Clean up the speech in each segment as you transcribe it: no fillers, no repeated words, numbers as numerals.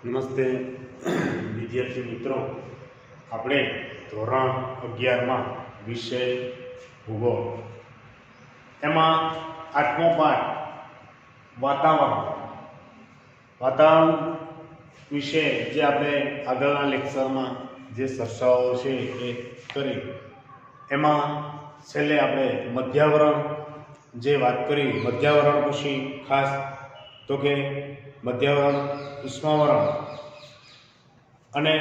નમસ્તે વિદ્યાર્થી મિત્રો, આપણે ધોરણ 11માં વિષય ભૂગોળ એમાં 8મો પાઠ વાતાવરણ વિશે જે આપણે આગળના લેક્ચરમાં જે ચર્ચાઓ છે એ કરી, એમાં છેલ્લે આપણે મધ્યાવરણ જે વાત કરી, મધ્યાવરણ પછી ખાસ તો કે મધ્યાવરણ, ઉષ્માવરણ અને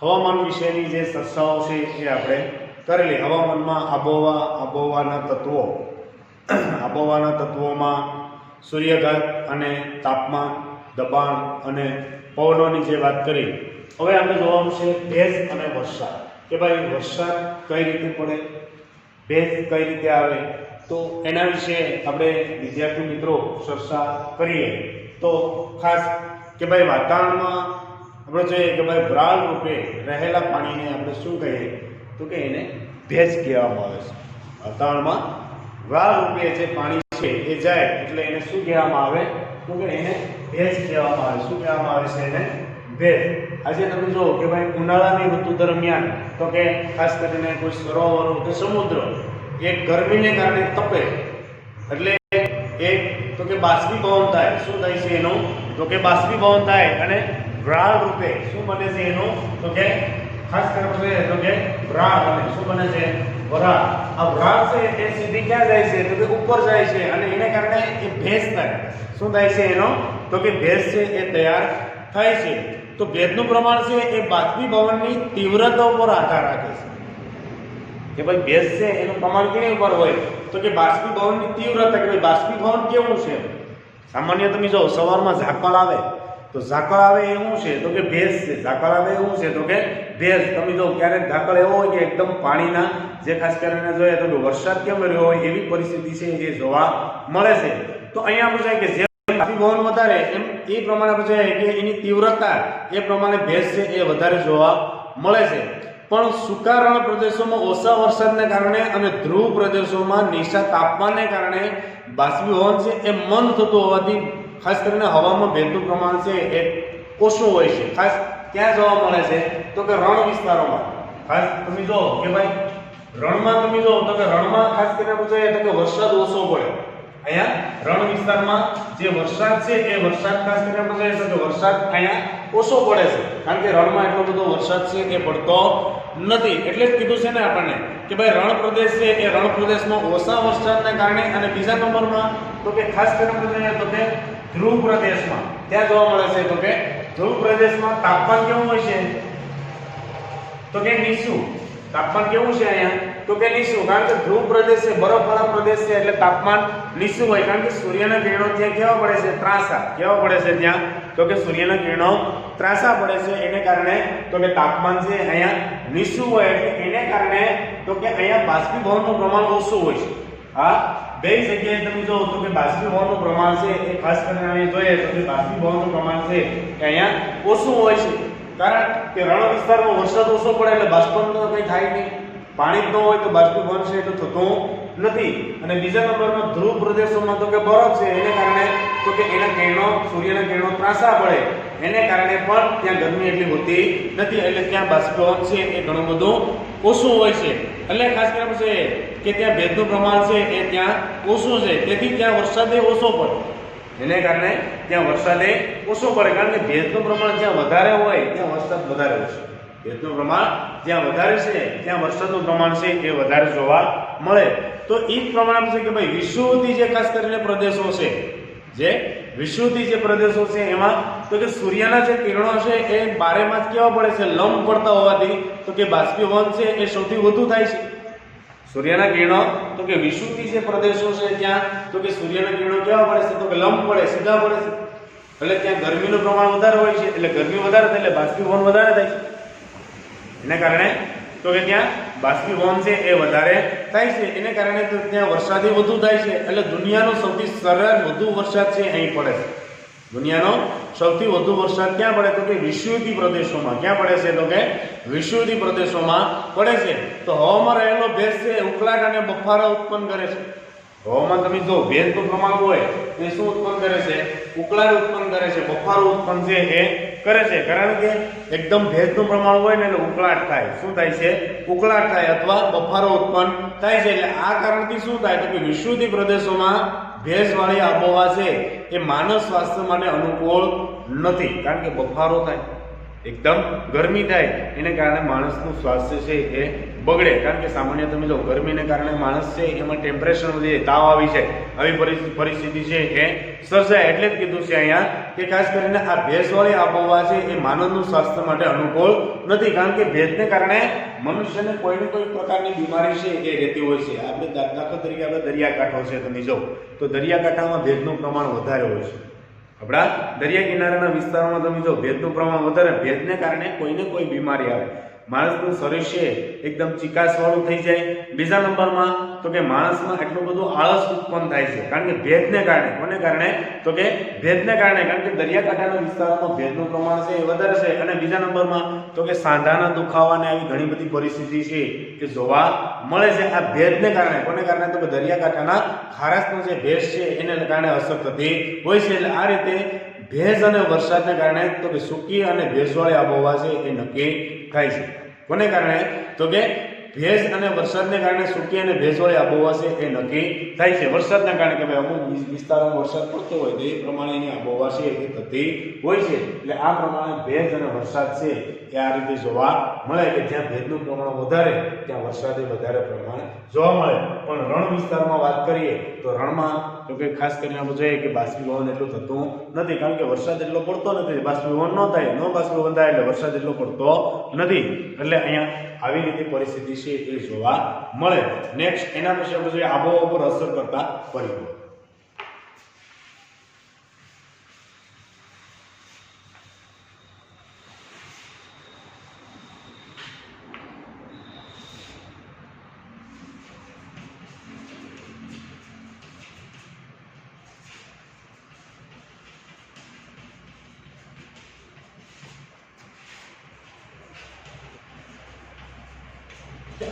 હવામાન વિશેની જે ચર્ચાઓ છે એ આપણે કરેલી. હવામાનમાં આબોહવાના તત્વોમાં સૂર્યઘાત અને તાપમાન, દબાણ અને પવનોની જે વાત કરી. હવે આપણે જોવાનું છે ભેજ અને વરસાદ, કે ભાઈ વરસાદ કઈ રીતે પડે, ભેજ કઈ રીતે આવે, તો એના વિશે આપણે વિદ્યાર્થી મિત્રો ચર્ચા કરીએ. તો ખાસ કે ભાઈ વાતાવરણમાં આપણે જોઈએ કે ભાઈ વરાળ રૂપે રહેલા પાણીને આપણે શું કહીએ, તો કે એને ભેજ કહેવામાં આવે છે. વાતાવરણમાં વરાળ રૂપે જે પાણી છે એ જાય એટલે એને શું કહેવામાં આવે, તો કે એને ભેજ કહેવામાં આવે. શું કહેવામાં આવે છે? એને ભેજ. આજે તમે જુઓ કે ભાઈ ઉનાળાની ઋતુ દરમિયાન તો કે ખાસ કરીને કોઈ સરોવરો કે સમુદ્ર એક ગરમીને કારણે તપે એટલે એક તો કે બાષ્પીભવન થાય. શું થાય છે એનું? તો કે બાષ્પીભવન થાય અને વરાળ રૂપે શું બને છે એનું? તો કે ખાસ કરીને તો કે વરાળ બને. શું બને છે? વરાળ. આ વરાળ છે એ સીધી ક્યાં જાય છે? તો કે ઉપર જાય છે અને એને કારણે એ ભેજ થાય. શું થાય છે એનો? તો કે ભેજ છે એ તૈયાર થાય છે. તો ભેજનું પ્રમાણ છે એ બાષ્પીભવનની તીવ્રતા ઉપર આધાર રાખે છે કે ભાઈ ભેજ છે એનું પ્રમાણ કેની ઉપર હોય, તો કે બાષ્પીભવનની તીવ્રતા. કે ભાઈ બાષ્પીભવન કેવું છે? સામાન્ય તમે જો સવારમાં ઝાકળ આવે તો ઝાકળ આવે એવું છે તો કે ભેજ છે. ઝાકળ આવે એવું છે તો કે ભેજ. તમે જો ક્યારેક ઝાકળ એવો હોય કે એકદમ પાણીના જે ખાસ કરીને જોઈએ તો વરસાદ કેમ રહ્યો હોય એવી પરિસ્થિતિ છે એ જોવા મળે છે. તો અહીંયા આપણે જોઈએ કે જે બાષ્પીભવન વધારે એમ એ પ્રમાણે આપણે જોઈએ કે એની તીવ્રતા એ પ્રમાણે ભેજ છે એ વધારે જોવા મળે છે. પણ સૂકા રણ પ્રદેશોમાં ઓછા વરસાદને કારણે અને ધ્રુવ પ્રદેશોમાં નીચા તાપમાનને કારણે બાષ્પીભવન છે એ મંદ થતું હોવાથી ખાસ કરીને હવામાં ભેજનું પ્રમાણ છે એ ઓછું હોય છે. ખાસ ક્યાં જોવા મળે છે? તો કે રણ વિસ્તારોમાં. ખાસ તમે જો કે ભાઈ રણમાં તમે જો તો કે રણમાં ખાસ કરીને જોઈએ તો કે વરસાદ ઓછો પડે. અહીંયા રણ વિસ્તારમાં જે વરસાદ છે એ વરસાદ ખાસ કરીને જોઈએ તો કે વરસાદ અહીંયા ઓછો પડે છે, કારણ કે રણમાં એટલો બધો વરસાદ છે એ પડતો નથી. એટલે જ કીધું છે ને આપણને કે ભાઈ રણ પ્રદેશ છે એ રણ પ્રદેશમાં ઓછા વરસાદને કારણે, અને બીજા નંબરમાં તો કે ખાસ કરીને જોઈએ તો કે ધ્રુવ પ્રદેશમાં ત્યાં જોવા મળે છે. તો કે ધ્રુવ પ્રદેશમાં તાપમાન કેવું હોય છે? તો કે નીચું. તાપમાન કેવું છે અહીંયા? તો કે નીચું, કારણ કે ધ્રુવ પ્રદેશ છે, બરફવાળા પ્રદેશ છે એટલે તાપમાન નીચું હોય, કારણ કે સૂર્યના કિરણો ત્યાં કેવા પડે છે? ત્રાંસા. કેવા પડે છે ત્યાં? તો કે સૂર્યના કિરણો ત્રાંસા પડે છે, એને કારણે તો કે તાપમાન છે અહીંયા નીચું હોય એટલે એને કારણે તો કે અહીંયા બાષ્પીભવનનું પ્રમાણ ઓછું હોય છે. હા, બે જગ્યાએ તમે જો તો કે બાષ્પીભવનનું પ્રમાણ છે એ ખાસ કરીને અહીંયા જોઈએ તો કે બાષ્પીભવનનું પ્રમાણ છે કે અહીંયા ઓછું હોય છે, કારણ કે રણ વિસ્તારમાં વરસાદ ઓછો પડે એટલે બાષ્પીભવન તો કંઈ થાય નહીં. પાણી જ ન હોય તો બાષ્પીભવન છે એટલું થતું નથી. અને બીજા નંબરમાં ધ્રુવ પ્રદેશોમાં તો કે બરફ છે, એને કારણે તો કે એના કિરણો, સૂર્યના કિરણો ત્રાંસા પડે, એને કારણે પણ ત્યાં ગરમી એટલી હોતી નથી, એટલે ત્યાં બાષ્પીભવન છે એ ઘણું બધું ઓછું હોય છે. એટલે ખાસ કરીને છે કે ત્યાં ભેજનું પ્રમાણ છે એ ત્યાં ઓછું છે, તેથી ત્યાં વરસાદે ઓછો પડે. એને કારણે ત્યાં વરસાદે ઓછો પડે, કારણ કે ભેજનું પ્રમાણ જ્યાં વધારે હોય ત્યાં વરસાદ વધારે હોય છે. ભેજનું પ્રમાણ જ્યાં વધારે છે ત્યાં વરસાદનું પ્રમાણ છે એ વધારે જોવા મળે. તો એ જ પ્રમાણે છે કે ભાઈ વિષુવવૃત્તીય જે ખાસ કરીને પ્રદેશો છે, જે વિષુવવૃત્તીય જે પ્રદેશો છે એમાં તો કે સૂર્યના જે કિરણો છે એ બારેમાસ કેવા પડે છે? લંબ પડતા હોવાથી તો કે બાષ્પીભવન છે એ સૌથી વધુ થાય છે. સૂર્યના કિરણો તો કે વિષુવવૃત્તીય જે પ્રદેશો છે ત્યાં તો કે સૂર્યના કિરણો કેવા પડે છે? તો કે લંબ પડે, સીધા પડે છે, એટલે ત્યાં ગરમીનું પ્રમાણ વધારે હોય છે, એટલે ગરમી વધારે થાય એટલે બાષ્પીભવન વધારે થાય છે. એને કારણે તો કે ત્યાં બાષ્પીભવન છે એ વધારે થાય છે, એને કારણે તો ત્યાં વરસાદ વધુ થાય છે. એટલે દુનિયાનો સૌથી સરેરાશ વધુ વરસાદ છે અહીં પડે છે. દુનિયાનો સૌથી વધુ વરસાદ ક્યાં પડે? તો કે વિષુવવૃત્તીય પ્રદેશોમાં. ક્યાં પડે છે? તો કે વિષુવવૃત્તીય પ્રદેશોમાં પડે છે. તો હવામાં રહેલો ભેજ છે ઉકળાટ અને બફારો ઉત્પન્ન કરે છે. હવામાં તમે જો ભેજનું પ્રમાણ હોય તો એ શું ઉત્પન્ન કરે છે? ઉકળાટ ઉત્પન્ન કરે છે, બફારો ઉત્પન્ન છે એ કરે છે. કારણ કે એકદમ ભેજનું પ્રમાણ હોય ને એટલે ઉકળાટ થાય. શું થાય છે? ઉકળાટ થાય અથવા બફારો ઉત્પન્ન થાય છે. એટલે આ કારણથી શું થાય તો કે વિષુવવૃત્તીય પ્રદેશોમાં ભેજવાળી આબોહવા છે એ માનવ સ્વાસ્થ્ય માટે અનુકૂળ નથી. કારણ કે બફારો થાય, એકદમ ગરમી થાય, એને કારણે માણસનું સ્વાસ્થ્ય છે એ બગડે. કારણ કે સામાન્ય તમે જો ગરમીને કારણે માણસ છે એમાં ટેમ્પરેચર વધી જાય, તાવ આવી જાય, આવી પરિસ્થિતિ છે એ સર્જાય. એટલે જ કીધું છે અહીંયા કે ખાસ કરીને આ ભેજવાળી આબોહવા છે એ માનવનું સ્વાસ્થ્ય માટે અનુકૂળ નથી. કારણ કે ભેજને કારણે મનુષ્યને કોઈને કોઈ પ્રકારની બીમારી છે એ રહેતી હોય છે. આપણે દાખલા તરીકે આપણે દરિયાકાંઠો છે તમે જો તો દરિયાકાંઠામાં ભેજનું પ્રમાણ વધારે હોય છે. આપણા દરિયા કિનારાના વિસ્તારોમાં તમે જો ભેજનું પ્રમાણ વધારે, ભેજને કારણે કોઈને કોઈ બીમારી આવે, માણસનું શરીર છે એકદમ ચીકાશવાળું થઈ જાય. બીજા નંબરમાં તો કે માણસમાં એટલું બધું આળસ ઉત્પન્ન થાય છે. કારણ કે ભેજને કારણે, કોને કારણે તો કે ભેજને કારણે. કારણ કે દરિયાકાંઠાના વિસ્તારોમાં ભેજનું પ્રમાણ છે એ વધારે છે. અને બીજા નંબરમાં તો કે સાંધાના દુખાવાને આવી ઘણી બધી પરિસ્થિતિ છે કે જોવા મળે છે આ ભેજને કારણે. કોને કારણે તો કે દરિયાકાંઠાના ખારાશનો જે ભેજ છે એને કારણે અસર થતી હોય છે. એટલે આ રીતે ભેજ અને વરસાદને કારણે તો કે સૂકી અને ભેજવાળી આબોહવા છે એ નક્કી થાય છે. કોને કારણે તો કે ભેજ અને વરસાદને કારણે સૂકી અને ભેજવાળી આબોહવા છે એ નક્કી થાય છે. વરસાદના કારણે કે ભાઈ અમુક વિસ્તારોમાં વરસાદ પડતો હોય તો એ પ્રમાણે એની આબોહવા છે એ થતી હોય છે. એટલે આ પ્રમાણે ભેજ અને વરસાદ છે એ આ રીતે જોવા મળે કે જ્યાં ભેજનું પ્રમાણ વધારે ત્યાં વરસાદ એ વધારે પ્રમાણે જોવા મળે. પણ રણ વિસ્તારમાં વાત કરીએ તો રણમાં તો કે ખાસ કરીને આપણે જોઈએ કે બાષ્પીભવન એટલું થતું નથી. કારણ કે વરસાદ એટલો પડતો નથી, બાષ્પીભવન ન થાય, બાષ્પીભવન થાય એટલે વરસાદ એટલો પડતો નથી. એટલે અહીંયા આવી રીતે પરિસ્થિતિ છે એ જોવા મળે. નેક્સ્ટ એના પછી આપણે જોઈએ આબોહવા પર અસર કરતા પરિબળો.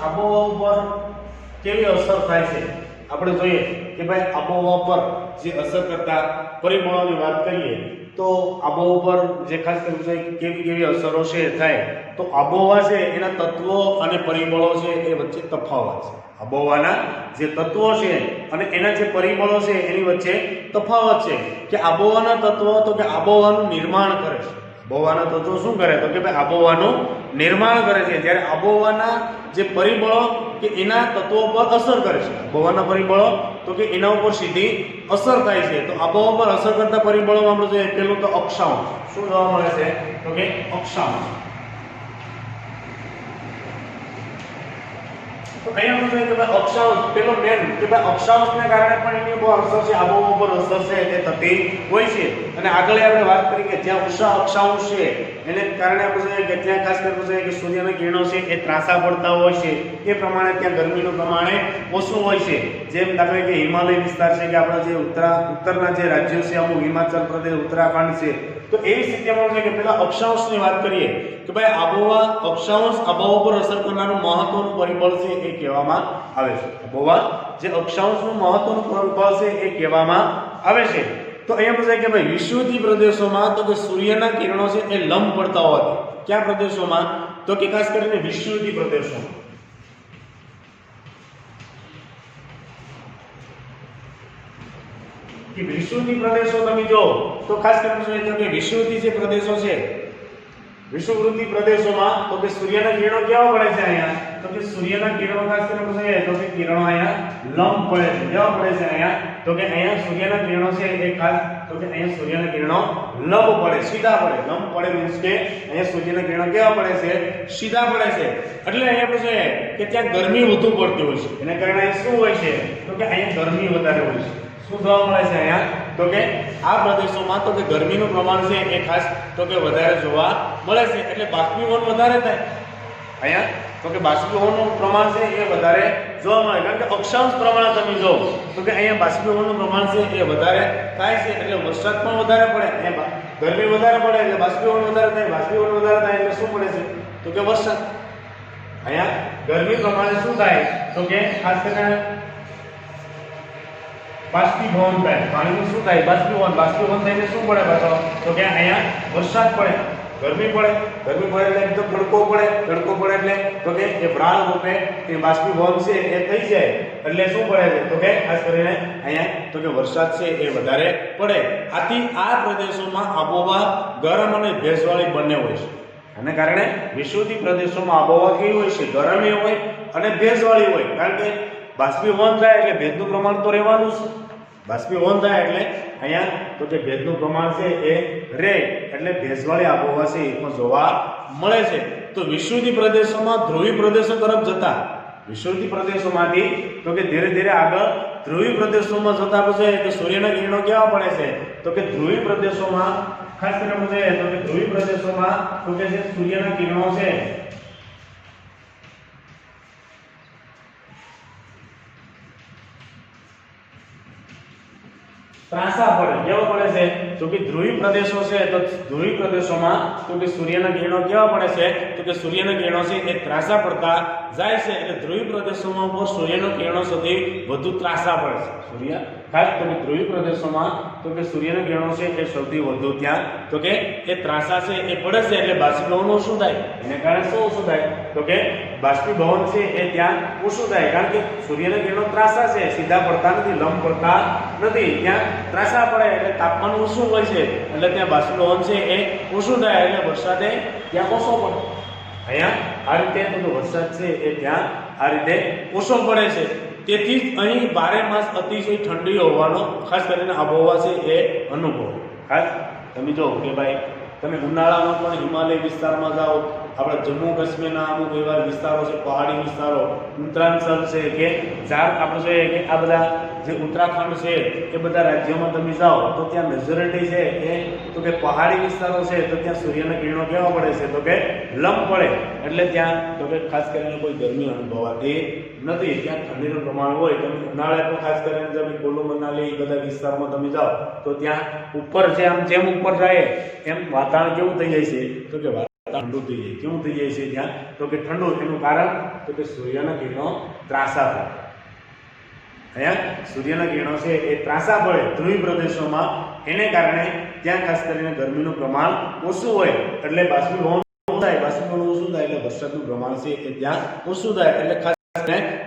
આબોહવા ઉપર કેવી અસર થાય છે આપણે જોઈએ કે ભાઈ આબોહવા પર જે અસર કરતા પરિબળોની વાત કરીએ તો આબોહવા પર જે ખાસ કરીને જોઈએ કેવી કેવી અસરો છે થાય તો આબોહવા છે એના તત્વો અને પરિબળો છે એ વચ્ચે તફાવત છે. આબોહવાના જે તત્વો છે અને એના જે પરિબળો છે એની વચ્ચે તફાવત છે. કે આબોહવાના તત્વો તો કે આબોહવાનું નિર્માણ કરે છે. આબોહવાના તત્વો શું કરે તો કે ભાઈ આબોહવાનું નિર્માણ કરે છે. જ્યારે આબોહવાના જે પરિબળો કે એના તત્વો પર અસર કરે છે. આબોહવાના પરિબળો તો કે એના ઉપર સીધી અસર થાય છે. તો આબોહવા પર અસર કરતા પરિબળોમાં આપણે જોઈએ પહેલું તો અક્ષાંશ. શું જોવા મળે છે તો કે અક્ષાંશ. તો અહીંયા આપણે જોઈએ કે ભાઈ અક્ષાંશ પેલો મેન કે ભાઈ અક્ષાંશને કારણે પણ એની બહુ અસર છે, આબોહવા પર અસર છે એ થતી હોય છે. અને આગળ આપણે વાત કરી કે જ્યાં ઉષા અક્ષાંશ છે એને કારણે આપણે જોઈએ કે ત્યાં ખાસ કરીને જોઈએ કે સૂર્યના કિરણો છે એ ત્રાંસા પડતા હોય છે. એ પ્રમાણે ત્યાં ગરમીનું પ્રમાણ ઓછું હોય છે. જેમ દાખલા કે હિમાલય વિસ્તાર છે કે આપણા જે ઉત્તરના જે રાજ્યો છે અમુક હિમાચલ પ્રદેશ, ઉત્તરાખંડ છે તો એવી સ્થિતિમાં છે કે પેલા અક્ષાંશની વાત કરીએ કે ભાઈ આબોહવા અક્ષાંશ આબોહવા પર અસર કરનારું મહત્વનું પરિબળ છે એ કહેવામાં આવે છે. આબોહવા જે અક્ષાંશનું મહત્વનું પરિબળ છે એ કહેવામાં આવે છે. તો અહીંયા પૂછાય કે ભાઈ વિષુવવૃત્તીય પ્રદેશોમાં તો કે સૂર્યના કિરણો છે એ લંબ પડતા હોવાથી કયા પ્રદેશોમાં તો કે ખાસ કરીને વિષુવવૃત્તીય પ્રદેશોમાં. કે વિષુવવૃત્તીય પ્રદેશો તમે જો તો ખાસ કરીને જોઈએ તો કે વિષુવવૃત્તીય જે પ્રદેશો છે વિષુવવૃત્તીય પ્રદેશોમાં તો કે સૂર્યના કિરણો કેવા પડે છે અહીંયા તો કે સૂર્યના કિરણો ખાસ કરીને પૂછાય તો કે કિરણો અહીંયા લંબ પડે છે. કેવા પડે છે અહીંયા તો કે અહીંયા સૂર્યના કિરણો છે એ ખાસ તો કે અહીંયા સૂર્યના કિરણો લંબ પડે, સીધા પડે. લંબ પડે મીન્સ કે અહીંયા સૂર્યના કિરણો કેવા પડે છે સીધા પડે છે. એટલે અહીંયા પૂછાય કે ત્યાં ગરમી વધુ પડતી હોય છે. એના કારણે શું હોય છે તો કે અહીંયા ગરમી વધારે હોય છે. શું જોવા મળે છે અહીંયા તો કે આ પ્રદેશોમાં તો કે ગરમીનું પ્રમાણ છે એ ખાસ તો કે વધારે જોવા મળે છે. એટલે બાષ્પીભવન વધારે થાય અહીંયા તો કે બાષ્પીભવનનું પ્રમાણ છે એ વધારે જોવા મળે. કારણ કે અક્ષાંશ પ્રમાણે તમે જો તો કે અહીંયા બાષ્પીભવનનું પ્રમાણ છે એ વધારે થાય છે. એટલે વરસાદ પણ વધારે પડે, અહીંયા ગરમી વધારે પડે એટલે બાષ્પીભવન વધારે થાય, બાષ્પીભવન વધારે થાય એટલે શું પડે છે તો કે વરસાદ. અહીંયા ગરમી પ્રમાણે શું થાય તો કે ખાસ કરીને બાષ્પીભવન થાય, પાણીનું શું થાય? બાષ્પીભવન થઈને શું પડે પાછો? તો કે અહીંયા વરસાદ પડે, ગરમી પડે એટલે એકદમ તડકો પડે એટલે તો કે એ વરાળ રૂપે એ બાષ્પીભવન છે એ થઈ જાય એટલે શું પડે છે? તો કે ખાસ કરીને અહીંયા તો કે વરસાદ છે એ વધારે પડે. આથી આ પ્રદેશોમાં આબોહવા ગરમ અને ભેજવાળી બંને હોય છે. આને કારણે વિષુવતી પ્રદેશોમાં આબોહવા કેવી હોય છે? ગરમી હોય અને ભેજવાળી હોય. કારણ કે બાષ્પીભવન થાય એટલે ભેજનું પ્રમાણ તો રહેવાનું છે. બાષ્પીભવન થાય એટલે અહીંયા તો કે ભેજનું પ્રમાણ છે એ રહે એટલે ભેજવાળી આબોહવા છે એ પણ જોવા મળે છે. તો વિષુવતી પ્રદેશોમાં ધ્રુવી પ્રદેશો તરફ જતા, વિષુવતી પ્રદેશોમાંથી તો કે ધીરે ધીરે આગળ ધ્રુવી પ્રદેશોમાં જતા પછી કે સૂર્યના કિરણો કેવા પડે છે? તો કે ધ્રુવી પ્રદેશોમાં ખાસ કરીને જોઈએ તો કે ધ્રુવી પ્રદેશોમાં તો કે જે સૂર્યના કિરણો છે ત્રાંસા પડે. કેવો પડે છે? તો કે ધ્રુવી પ્રદેશો છે તો ધ્રુવી પ્રદેશોમાં તો કે સૂર્યના કિરણો કેવા પડે છે? તો કે સૂર્યના કિરણો છે એ ત્રાંસા પડતા જાય છે એટલે ધ્રુવી પ્રદેશોમાં ઉપર સૂર્યના કિરણો સૌથી વધુ ત્રાંસા પડે છે. સૂર્ય ખાસ તો કે ધ્રુવી પ્રદેશોમાં તો કે સૂર્યના કિરણો છે એ સૌથી વધુ ત્યાં તો કે એ ત્રાંસા છે એ પડે છે એટલે બાષ્પીભવન ઓછું થાય. એને કારણે શું ઓછું થાય? તો કે બાષ્પીભવન છે એ ત્યાં ઓછું થાય કારણ કે સૂર્યના કિરણો ત્રાંસા છે, સીધા પડતા નથી, લંબ પડતા નથી. ત્યાં ત્રાંસા પડે એટલે તાપમાન ઓછું હોય છે એટલે ત્યાં બાષ્પીભવન છે એ ઓછું થાય એટલે વરસાદે ત્યાં ઓછો પડે. અહીંયા આ રીતે તો વરસાદ છે એ ત્યાં આ રીતે ઓછો પડે છે. તેથી જ અહીં 12 માસ અતિશય ઠંડી હોવાનો ખાસ કરીને આબોહવા છે એ અનુભવ. ખાસ તમે જો કે ભાઈ તમે ઉનાળામાં પણ હિમાલય વિસ્તારમાં જાઓ, આપણા જમ્મુ કાશ્મીરના અમુક એવા વિસ્તારો છે, પહાડી વિસ્તારો, ઉત્તરાંચલ છે કે આપણે જોઈએ કે આ બધા જે ઉત્તરાખંડ છે એ બધા રાજ્યોમાં તમે જાઓ તો ત્યાં મેજોરિટી છે એ તો કે પહાડી વિસ્તારો છે તો ત્યાં સૂર્યના કિરણો કેવા પડે છે? તો કે લંબ પડે એટલે ત્યાં તો કે ખાસ કરીને કોઈ ગરમી અનુભવાતી નથી. ત્યાં ઠંડીનું પ્રમાણ હોય. તમે ઉનાળે પણ ખાસ કરીને તમે કુલ્લુ મનાલી બધા વિસ્તારમાં તમે જાઓ તો ત્યાં ઉપર છે આમ જેમ ઉપર જાય એમ વાતાવરણ કેવું થઈ જાય છે? તો કે ઠંડુ થઈ જાય. કેવું થઈ જાય છે ત્યાં? તો કે ઠંડુ. એનું કારણ તો કે સૂર્યના કિરણો ત્રાંસા પડે. અહીંયા સૂર્યના કિરણો છે એ ત્રાંસા પડે ધ્રુવી પ્રદેશોમાં, એને કારણે ત્યાં ખાસ કરીને ગરમીનું પ્રમાણ ઓછું હોય એટલે બાષ્પીભવન થાય. બાષ્પીભવન ઓછું થાય એટલે વરસાદનું પ્રમાણ છે એ ત્યાં ઓછું થાય એટલે ખાસ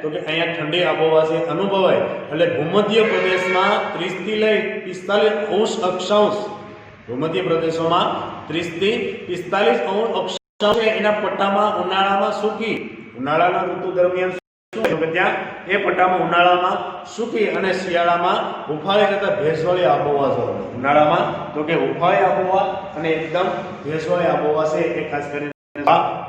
તો કે અહીંયા ઠંડી આબોહવા છે અનુભવાય. એટલે ભૂમધ્ય પ્રદેશમાં 30 થી લઈ 45 અંશ અક્ષાંશ, ભૂમધ્ય પ્રદેશોમાં 30 થી 45 અંશ અક્ષાંશ એના પટ્ટામાં ઉનાળામાં સૂકી, ઉનાળાના ઋતુ દરમિયાન તો કે ત્યાં એ પટ્ટામાં ઉનાળામાં સૂકી અને શિયાળામાં હુંફાળી તથા ભેજવાળી આબોહવા જોવા મળે. ઉનાળામાં તો કે હુંફાળી આબોહવા અને એકદમ ભેજવાળી આબોહવા છે એ ખાસ કરીને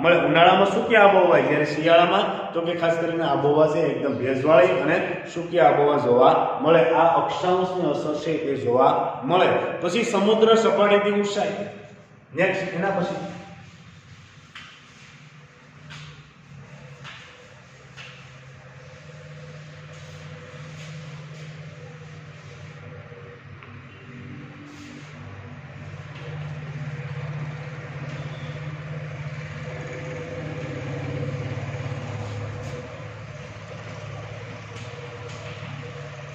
મળે. ઉનાળામાં સૂકી આબોહવા હોય જ્યારે શિયાળામાં તો કે ખાસ કરીને આબોહવા છે એકદમ ભેજવાળી અને સૂકી આબોહવા જોવા મળે. આ અક્ષાંશની અસર છે એ જોવા મળે. પછી સમુદ્ર સપાટીથી ઊંચાઈ. નેક્સ્ટ એના પછી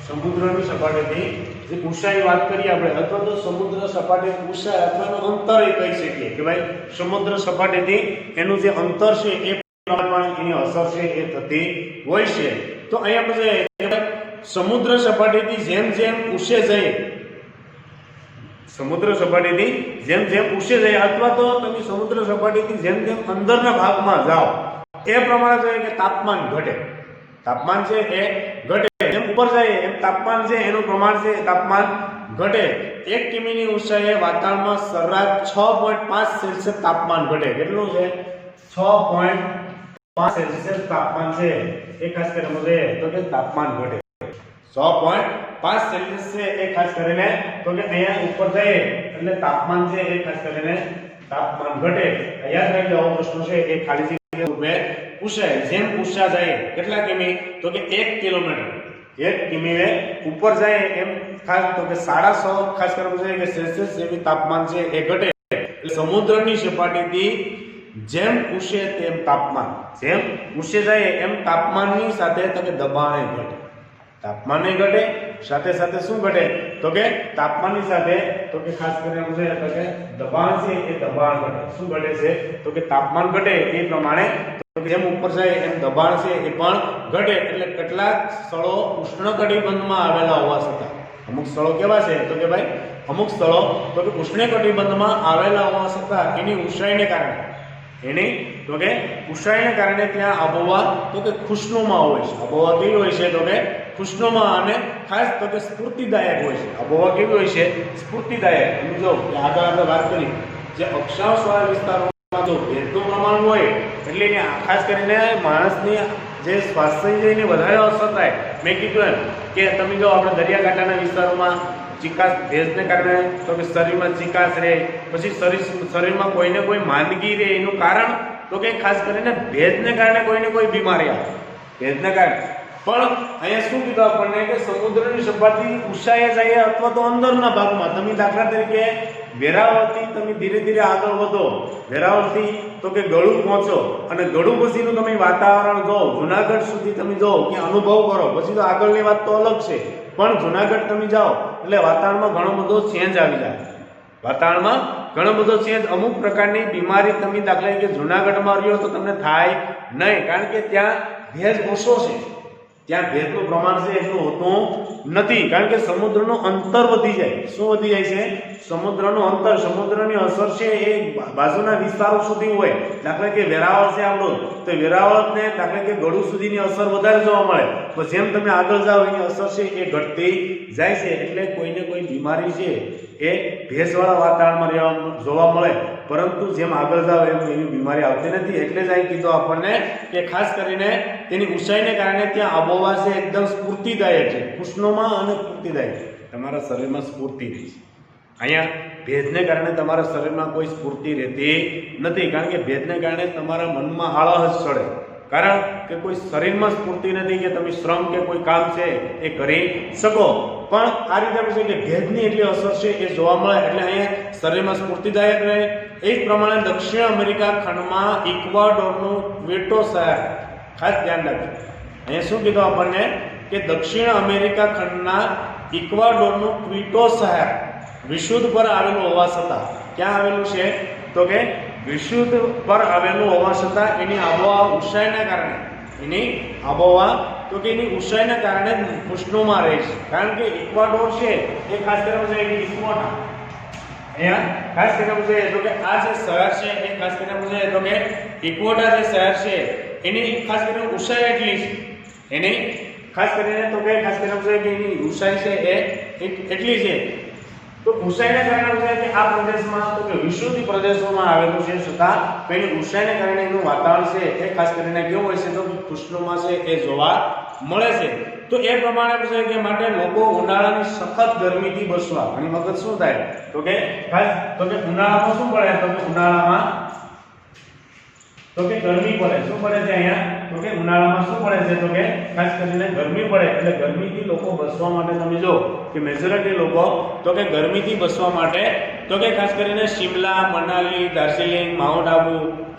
સમુદ્રની સપાટીથી જે ઊંચાઈ વાત કરીએ આપણે અથવા તો સમુદ્ર સપાટી ઊંચાઈ અથવા એનું અંતર એ કહી શકીએ કે ભાઈ સમુદ્ર સપાટીથી એનું જે અંતર છે એ પ્રમાણે એની અસર છે એ થતી હોય છે. તો અહીંયા પછી સમુદ્ર સપાટીથી જેમ જેમ ઊંચે જાય, સમુદ્ર સપાટીથી જેમ જેમ ઊંચે જાય અથવા તો તમે સમુદ્ર સપાટીથી જેમ જેમ અંદરના ભાગમાં જાઓ એ પ્રમાણે જોઈએ કે તાપમાન ઘટે. તાપમાન છે એ ઘટે. જેમ ઉપર જાય એમ તાપમાન છે એનું પ્રમાણ છે તાપમાન ઘટે. 1 કિમીની ઊંચાઈએ વાતાવરણમાં સરેરાશ 6.5 સેલ્સિયસ તાપમાન ઘટે. કેટલું છે? 6.5 સેલ્સિયસ તાપમાન છે એ ખાસ કરીને જોઈએ તો કે તાપમાન ઘટે. 6.5 સેલ્સિયસ છે એ ખાસ કરીને તો કે અહીંયા ઉપર જાય એટલે તાપમાન છે એ ખાસ કરીને તાપમાન ઘટે. યાદ રાખજો આવો પ્રશ્ન છે એ ખાલી જગ્યા રૂપે પૂછાય. જેમ ઊંચા જાય કેટલા કિમી? તો કે 1 કિલોમીટર, 1 કિમી ઉપર જાય એમ ખાસ તો કે 6.5 ખાસ કરવું જોઈએ કે સેલ્સિયસ જેવી તાપમાન છે એ ઘટે. એટલે સમુદ્રની સપાટીથી જેમ ઊંચે તેમ તાપમાન, જેમ ઊંચે જાય એમ તાપમાનની સાથે તો કે દબાણ ઘટે. તાપમાન ઘટે સાથે સાથે શું ઘટે તો કે તાપમાનની સાથે તો કે ખાસ કરીને એમ જોઈએ તો કે દબાણ છે એ દબાણ ઘટે. શું ઘટે છે તો કે તાપમાન ઘટે એ પ્રમાણે તો કે જેમ ઉપર જાય એમ દબાણ છે એ પણ ઘટે. એટલે કેટલાક સ્થળો ઉષ્ણકટિબંધમાં આવેલા હોવા છતાં અમુક સ્થળો કેવા છે તો કે ભાઈ અમુક સ્થળો તો કે ઉષ્ણકટિબંધમાં આવેલા હોવા છતાં એની ઊંચાઈને કારણે ત્યાં આબોહવા તો કે ખુશનુમા હોય છે. આબોહવા કેવી હોય છે તો કે ખુશનુમા અને ખાસ તો કે સ્ફૂર્તિદાયક હોય છે. આબોહવા કેવી હોય છે સ્ફૂર્તિદાયક. સમજો કે આગળ આપણે વાત કરી જે અક્ષાંશવાળા વિસ્તારોમાં જો ભેજનું પ્રમાણ હોય એટલે એને ખાસ કરીને માણસની જે સ્વાસ્થ્યને વધારે અસર થાય. મેં કીધું એમ કે તમે જો આપણે દરિયાકાંઠાના વિસ્તારોમાં ચિકાસ ભેજને કારણે તો કે શરીરમાં ચિકાસ રહે, પછી શરીરમાં કોઈને કોઈ માંદગી રહે. એનું કારણ તો કે ખાસ કરીને ભેજને કારણે કોઈને કોઈ બીમારી આવે ભેજને કારણે. પણ અહીંયા શું કીધું આપણને કે સમુદ્રની સપાટી ઊંચાઈએ જાય અથવા તો અંદરના ભાગમાં તમે દાખલા તરીકે વેરાવળથી તમે ધીરે ધીરે આગળ વધો, વેરાવળથી તો કે ગળું પહોંચો અને ગળું પછીનું તમે વાતાવરણ જો જુનાગઢ સુધી તમે જો કે અનુભવ કરો. પછી તો આગળની વાત તો અલગ છે, પણ જુનાગઢ તમે જાઓ એટલે વાતાવરણમાં ઘણો બધો ચેન્જ આવી જાય. વાતાવરણમાં ઘણો બધો ચેન્જ, અમુક પ્રકારની બીમારી તમે દાખલા તરીકે જુનાગઢમાં રહ્યો તો તમને થાય નહીં, કારણ કે ત્યાં ભેજ ઓછો છે. ત્યાં ભેજનું પ્રમાણ છે એટલું હોતું નથી, કારણ કે સમુદ્રનું અંતર વધી જાય. શું વધી જાય છે? સમુદ્રનું અંતર. સમુદ્રની અસર છે એ બાજુના વિસ્તારો સુધી હોય. દાખલા કે વેરાવળ છે આપણું, તો વેરાવળને દાખલા કે ગળું સુધીની અસર વધારે જોવા મળે. તો જેમ તમે આગળ જાઓ એની અસર છે એ ઘટતી જાય છે. એટલે કોઈને કોઈ બીમારી છે એ ભેજવાળા વાતાવરણમાં જોવા મળે, પરંતુ જેમ આગળ જાઓ એમ એવી બીમારી આવતી નથી. એટલે જ અહીં કીધું આપણને કે ખાસ કરીને તેની ઊંચાઈને કારણે ત્યાં આબોહવા છે એકદમ સ્ફૂર્તિદાયક છે, ખુશનુમા અને સ્ફૂર્તિદાયક. તમારા શરીરમાં સ્ફૂર્તિ રહે છે. અહીંયા ભેજને કારણે તમારા શરીરમાં કોઈ સ્ફૂર્તિ રહેતી નથી, કારણ કે ભેજને કારણે તમારા મનમાં આળસ ચડે, કારણ કે કોઈ શરીરમાં સ્ફૂર્તિ નથી કે તમે શ્રમ કે કોઈ કામ છે એ કરી શકો. પણ આ રીતે છે કે ભેજની એટલી અસર છે એ જોવા મળે એટલે અહીંયા શરીરમાં સ્ફૂર્તિદાયક રહે. એ જ પ્રમાણે દક્ષિણ અમેરિકા ખંડમાં ઇક્વાડોરનું ક્વેટો શહેર, ખાસ ધ્યાન રાખજો. અહીંયા શું કીધું આપણને કે દક્ષિણ અમેરિકા ખંડના ઇક્વાડોરનું ક્વિટો શહેર વિષુવવૃત્ત પર આવેલું હોવા છતાં, ક્યાં આવેલું છે તો કે વિષુવવૃત્ત પર આવેલું હોવા છતાં એની આબોહવા ઊંચાઈના કારણે ઊંચાઈના કારણે ખુશનુમા રહે છે. કારણ કે ઇક્વાડોર છે એ ખાસ કરીને એની ઇક્વાડા અહીંયા ખાસ કરીને તો કે આ જે શહેર છે એ ખાસ કરીને તો કે ઇક્વાડા જે શહેર છે એની ખાસ કરીને ઊંચાઈ એટલી છે, એની ખાસ કરીને તો કે એની ઊંચાઈ છે એ એટલી છે. તો ઊંચાઈને કારણે કે આ પ્રદેશમાં તો કે વિષુવવૃત્ત પ્રદેશોમાં આવેલું છે, છતાં એની ઊંચાઈને કારણે એનું વાતાવરણ છે એ ખાસ કરીને કેવું હોય છે તો ખુશનુમા છે એ જોવા મળે છે. તો એ પ્રમાણે છે કે માટે લોકો ઉનાળાની સખત ગરમીથી બચવા અને મગજ શું થાય તો કે ખાસ તો કે ઉનાળામાં શું પડે તો કે ઉનાળામાં તો કે ગરમી પડે. શું પડે છે અહીંયા તો કે ઉનાળામાં શું પડે છે તો કે ખાસ કરીને ગરમી પડે. એટલે ગરમીથી લોકો બચવા માટે તમે જો કે મેજોરિટી લોકો તો કે ગરમીથી બચવા માટે તો કે ખાસ કરીને શિમલા, મનાલી, દાર્જિલિંગ, માઉન્ટ આબુ,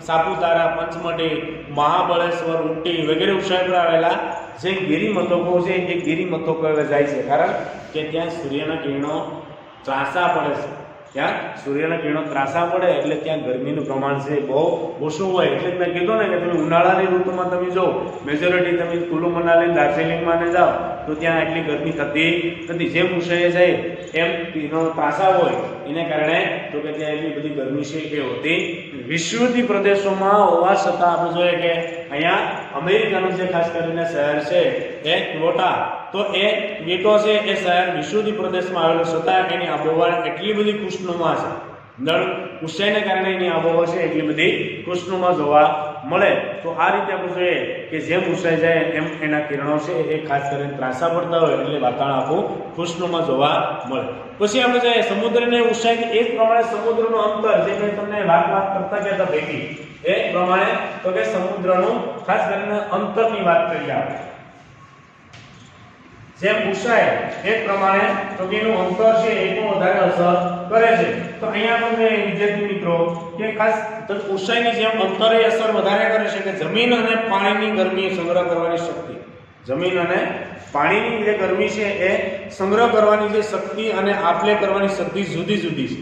સાપુતારા, પંચમઢી, મહાબળેશ્વર, ઉટી વગેરે ઊંચાઈ પર આવેલા જે ગિરિમથકો છે એ ગિરિમથકો જાય છે, કારણ કે ત્યાં સૂર્યના કિરણો ત્રાસા પડે છે. ત્યાં સૂર્યના કિરણો ત્રાસા પડે એટલે ત્યાં ગરમીનું પ્રમાણ છે બહુ ઓછું હોય. એટલે મેં કીધું ને કે તમે ઉનાળાની ઋતુમાં તમે જો મેજોરિટી તમે કુલ્લુ મનાલી, દાર્જિલિંગમાં ને જાઓ તો ત્યાં એટલી ગરમી થતી નથી. જેમ ઊંચાઈએ જાય એમ કિરણો ત્રાસા હોય એને કારણે તો કે ત્યાં એટલી બધી ગરમી છે એ હોતી. વિષુવવૃત્ત પ્રદેશોમાં હોવા છતાં આપણે જોઈએ કે અહીંયા અમેરિકાનું જે ખાસ કરીને શહેર છે એ ક્વોટા, તો એ ક્વેટો છે એ શહેર વિષુવવૃત્ત પ્રદેશમાં આવેલું છતાં એની આબોહવા એટલી બધી ખુશનુમા છે. ઊંચાઈને કારણે એની આબોહવા છે એટલી બધી ખુશનુમા જોવા મળે. તો આ રીતે આપણે જોઈએ કે જેમ ઊંચાઈ જાય એમ એના કિરણો છે એ ખાસ કરીને ત્રાસા પડતા હોય એટલે વાતાવરણ આખું ખુશનુમા જોવા મળે. પછી આપણે જોઈએ સમુદ્રની ઊંચાઈ એ જ પ્રમાણે સમુદ્રનું અંતર જે મેં તમને વાત કરતા કહેતા ભેગી એ પ્રમાણે તો કે સમુદ્રનું ખાસ કરીને અંતરની વાત કરીએ આપણે. જેમ ઊંચાઈ એ પ્રમાણે તો એનું અંતર છે એ પણ વધારે અસર કરે છે. તો અહીંયા આપણે વિદ્યાર્થી મિત્રો કે ખાસ ઊંચાઈની જેમ અંતરે અસર વધારે કરે છે કે જમીન અને પાણીની ગરમી સંગ્રહ કરવાની શક્તિ. જમીન અને પાણીની જે ગરમી છે એ સંગ્રહ કરવાની જે શક્તિ અને આપલે કરવાની શક્તિ જુદી જુદી છે.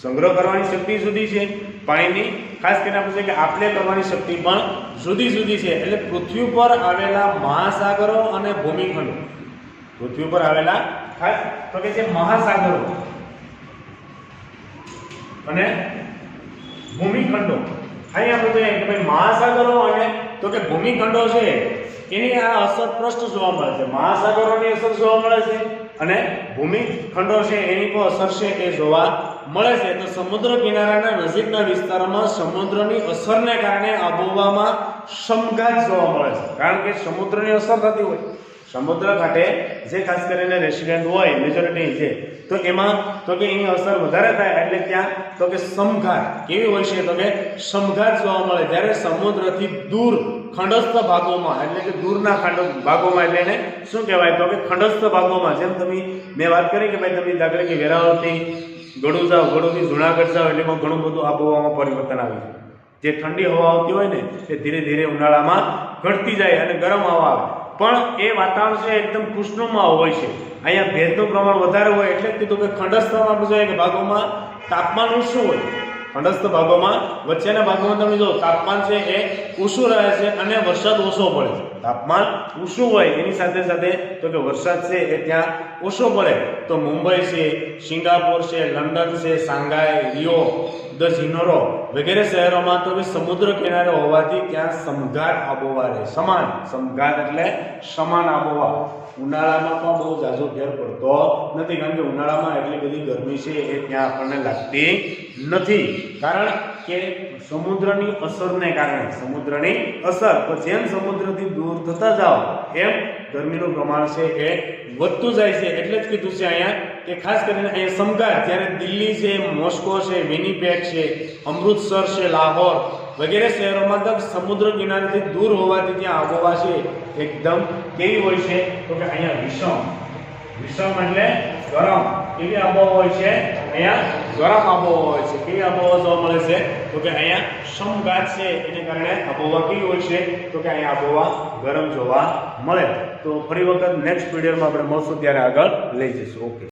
સંગ્રહ કરવાની શક્તિ જુદી છે, પાણીની ખાસ કરીને આપણે કે આપલે કરવાની શક્તિ પણ જુદી જુદી છે. એટલે પૃથ્વી પર આવેલા મહાસાગરો અને ભૂમિખંડો, પૃથ્વી પર આવેલા ખાસ તો કે જે મહાસાગરો અને ભૂમિખંડો, અહીં આપણે જોઈએ કે ભાઈ મહાસાગરો અને તો કે ભૂમિખંડો છે એની આ અસર સ્પષ્ટ જોવા મળે છે. મહાસાગરોની અસર જોવા મળે છે અને ભૂમિખંડો છે એની પણ અસર છે એ જોવા મળે છે. તો સમુદ્ર કિનારાના નજીકના વિસ્તારોમાં સમુદ્રની અસરને કારણે આબોહવામાં સમઘાત જોવા મળે છે. કારણ કે સમુદ્રની અસર થતી હોય, સમુદ્ર કાંઠે જે ખાસ કરીને રેસિડેન્ટ હોય મેજોરિટી છે, તો એમાં તો કે એની અસર વધારે થાય એટલે ત્યાં તો કે સમઘાત કેવી હોય છે, તો કે સમઘાત જોવા મળે. જ્યારે સમુદ્રથી દૂર ખંડસ્થ ભાગોમાં એટલે કે દૂરના ભાગોમાં એટલે એને શું કહેવાય, તો કે ખંડસ્થ ભાગોમાં, જેમ તમે મેં વાત કરી કે ભાઈ તમે દાખલા કે વેરાવળથી ગળું જાઓ, ગળુથી જુનાગઢ જાઓ એટલે એમાં ઘણું બધું આબોહવામાં પરિવર્તન આવી જાય. જે ઠંડી હવા આવતી હોય ને એ ધીરે ધીરે ઉનાળામાં ઘટતી જાય અને ગરમ હવા આવે. પણ એ વાતાવરણ છે એકદમ ખુશનુમા હોય છે. અહીંયા ભેજનું પ્રમાણ વધારે હોય એટલે જ કીધું કે ખંડસ્થમાં આપણે જોઈએ કે ભાગોમાં તાપમાન ઊંચું હોય. ખંડસ્થ ભાગોમાં વચ્ચેના ભાગોમાં તમે જો તાપમાન છે એ ઊંચું રહે છે અને વરસાદ ઓછો પડે છે. તાપમાન ઊંચું હોય એની સાથે સાથે તો કે વરસાદ છે એ ત્યાં ઓછો પડે. તો મુંબઈ છે, સિંગાપોર છે, લંડન છે, શાંઘાઈ, રિયો દ જીનેરો વગેરે શહેરોમાં તો સમુદ્ર કિનારે હોવાથી ત્યાં સમઘાત આબોહવા રહે. સમાન સમઘાત એટલે સમાન આબોહવા. ઉનાળામાં પણ બહુ ઝાઝો ફેર પડતો નથી, કારણ કે ઉનાળામાં એટલી બધી ગરમી છે એ ત્યાં આપણને લાગતી નથી. કારણ કે સમુદ્રની અસરને કારણે, સમુદ્રની અસર જેમ સમુદ્રથી દૂર થતા જાઓ એમ ગરમીનું પ્રમાણ છે એ વધતું જાય છે. એટલે જ કીધું છે અહીંયા કે ખાસ કરીને અહીંયા સમઘાત, જ્યારે દિલ્હી છે, મોસ્કો છે, વિનીપેગ છે, અમૃતસર છે, લાહોર વગેરે શહેરોમાં તો સમુદ્ર કિનારેથી દૂર હોવાથી ત્યાં આબોહવા છે એકદમ કેવી હોય છે, તો કે અહીંયા વિષમ એટલે ગરમ એવી આબોહવા હોય છે. અહીંયા ગરમ આબોહવા હોય છે. કેવી આબોહવા જોવા મળે છે, તો કે અહીંયા સમઘાત છે એને કારણે આબોહવા કેવી હોય છે, તો કે અહીંયા આબોહવા ગરમ જોવા મળે. તો ફરી વખત નેક્સ્ટ વિડીયોમાં આપણે મળશું ત્યારે આગળ લઈ જઈશું. ઓકે.